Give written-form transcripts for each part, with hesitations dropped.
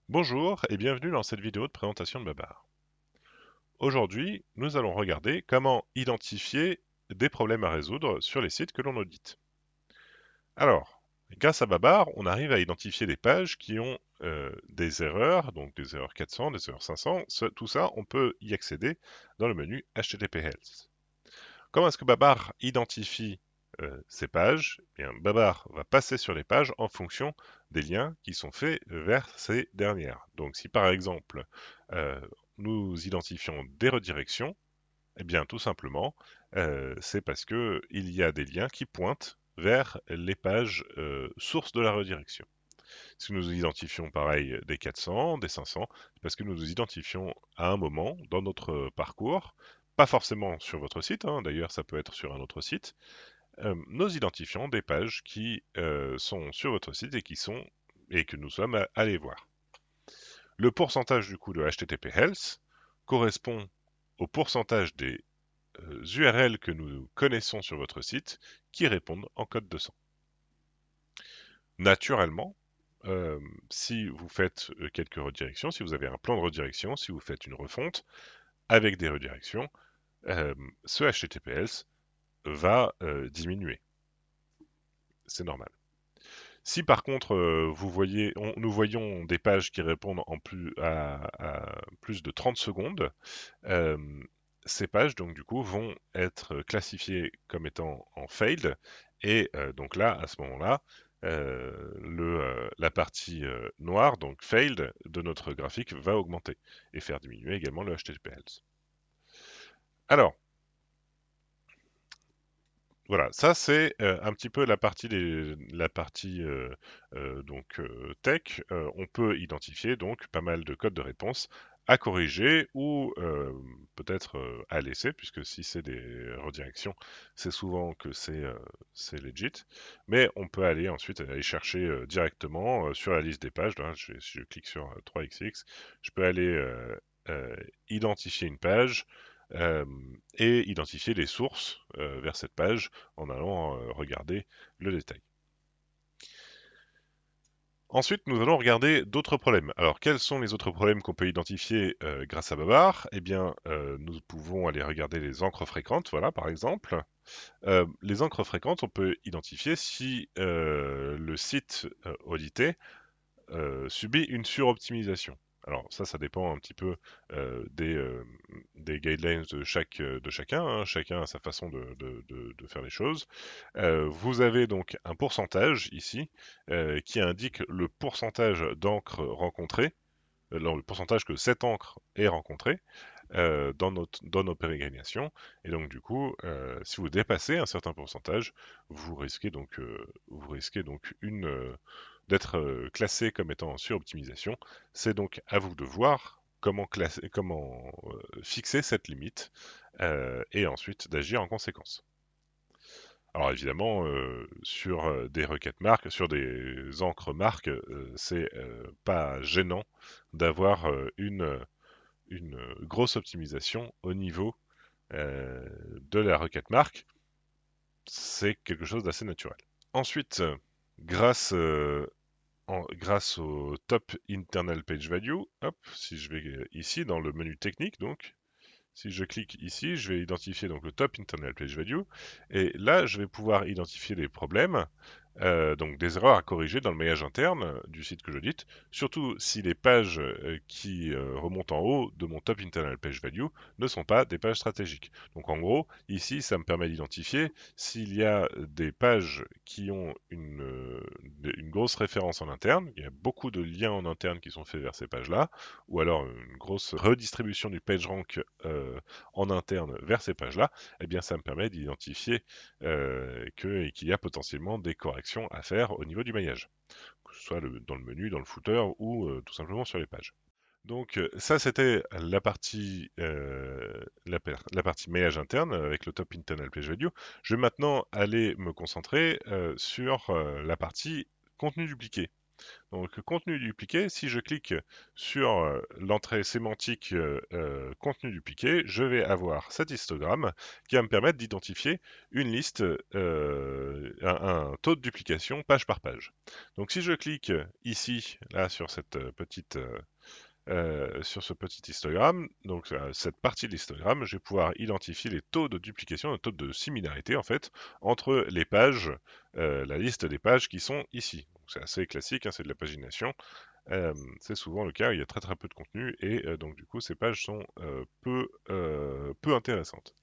Bonjour et bienvenue dans cette vidéo de présentation de Babar. Aujourd'hui, nous allons regarder comment identifier des problèmes à résoudre sur les sites que l'on audite. Alors, grâce à Babar, on arrive à identifier des pages qui ont des erreurs, donc des erreurs 400, des erreurs 500. Tout ça, on peut y accéder dans le menu HTTP Help. Comment est-ce que Babar identifie ces pages? Eh bien, Babar va passer sur les pages en fonction des liens qui sont faits vers ces dernières. Donc si par exemple euh, nous identifions des redirections, eh bien tout simplement c'est parce que il y a des liens qui pointent vers les pages sources de la redirection. Si nous identifions pareil des 400, des 500, c'est parce que nous nous identifions à un moment dans notre parcours, pas forcément sur votre site, hein, d'ailleurs ça peut être sur un autre site, nous identifions des pages qui sont sur votre site et que nous sommes allés voir. Le pourcentage du coup de HTTP Health correspond au pourcentage des URL que nous connaissons sur votre site qui répondent en code 200. Naturellement, euh, si vous faites quelques redirections, si vous avez un plan de redirection, si vous faites une refonte avec des redirections, ce HTTPS va diminuer. C'est normal. Si par contre nous voyons des pages qui répondent à plus de 30 secondes, euh, ces pages donc du coup vont être classifiées comme étant en failed et donc là à ce moment-là la partie noire donc failed de notre graphique va augmenter et faire diminuer également le HTTPS. Alors voilà, ça c'est un petit peu la partie tech. On peut identifier donc pas mal de codes de réponse à corriger ou peut-être à laisser, puisque si c'est des redirections, c'est souvent que c'est legit. Mais on peut aller ensuite aller chercher directement sur la liste des pages. Là, si je clique sur 3xx, je peux aller identifier une page euh, et identifier les sources vers cette page en allant regarder le détail. Ensuite, nous allons regarder d'autres problèmes. Alors, quels sont les autres problèmes qu'on peut identifier grâce à Babar? Eh bien, nous pouvons aller regarder les encres fréquentes, voilà, par exemple. Les encres fréquentes, on peut identifier si le site audité subit une suroptimisation. Alors ça dépend un petit peu des guidelines de chacun, hein. Chacun a sa façon de faire les choses. Vous avez donc un pourcentage ici qui indique le pourcentage d'encre rencontrée, le pourcentage que cette encre est rencontrée dans nos pérégrinations. Et donc du coup, si vous dépassez un certain pourcentage, vous risquez donc d'être classé comme étant en suroptimisation. C'est donc à vous de voir comment fixer cette limite et ensuite d'agir en conséquence. Alors évidemment, sur des requêtes marques, sur des encres marques, c'est pas gênant d'avoir une grosse optimisation au niveau de la requête marque. C'est quelque chose d'assez naturel. Ensuite, grâce, grâce au Top Internal Page Value, hop, si je vais ici dans le menu technique, donc, si je clique ici, je vais identifier donc le Top Internal Page Value, et là, je vais pouvoir identifier des problèmes, donc des erreurs à corriger dans le maillage interne du site que j'audite, surtout si les pages qui remontent en haut de mon Top Internal Page Value ne sont pas des pages stratégiques. Donc en gros, ici, ça me permet d'identifier s'il y a des pages qui ont une grosse référence en interne, il y a beaucoup de liens en interne qui sont faits vers ces pages-là, ou alors une grosse redistribution du PageRank en interne vers ces pages-là, eh bien ça me permet d'identifier qu'il y a potentiellement des corrections à faire au niveau du maillage, que ce soit dans le menu, dans le footer ou tout simplement sur les pages. Donc ça c'était la partie maillage interne avec le Top Internal Page Value. Je vais maintenant aller me concentrer sur la partie contenu dupliqué. Donc contenu dupliqué, si je clique sur l'entrée sémantique contenu dupliqué, je vais avoir cet histogramme qui va me permettre d'identifier une liste, un taux de duplication page par page. Donc si je clique ici, là sur cette petite sur ce petit histogramme, donc cette partie de l'histogramme, je vais pouvoir identifier les taux de duplication, les taux de similarité en fait, entre les pages, la liste des pages qui sont ici. C'est assez classique, hein, c'est de la pagination. C'est souvent le cas, il y a très très peu de contenu et donc du coup ces pages sont peu intéressantes.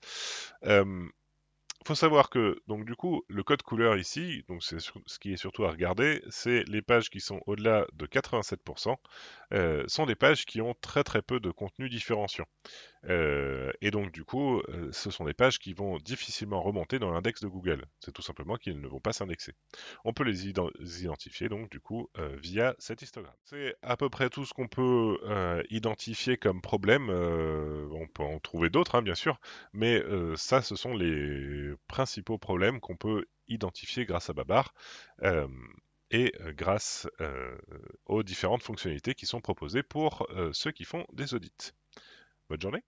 Faut savoir que donc du coup le code couleur ici, donc ce qui est surtout à regarder, c'est les pages qui sont au-delà de 87%, sont des pages qui ont très très peu de contenu différenciant. Et donc du coup, ce sont des pages qui vont difficilement remonter dans l'index de Google. C'est tout simplement qu'ils ne vont pas s'indexer. On peut les identifier donc du coup via cet histogramme. C'est à peu près tout ce qu'on peut identifier comme problème. On peut en trouver d'autres, hein, bien sûr, mais ça, ce sont les principaux problèmes qu'on peut identifier grâce à Babar. Euh, et grâce aux différentes fonctionnalités qui sont proposées pour ceux qui font des audits. Bonne journée.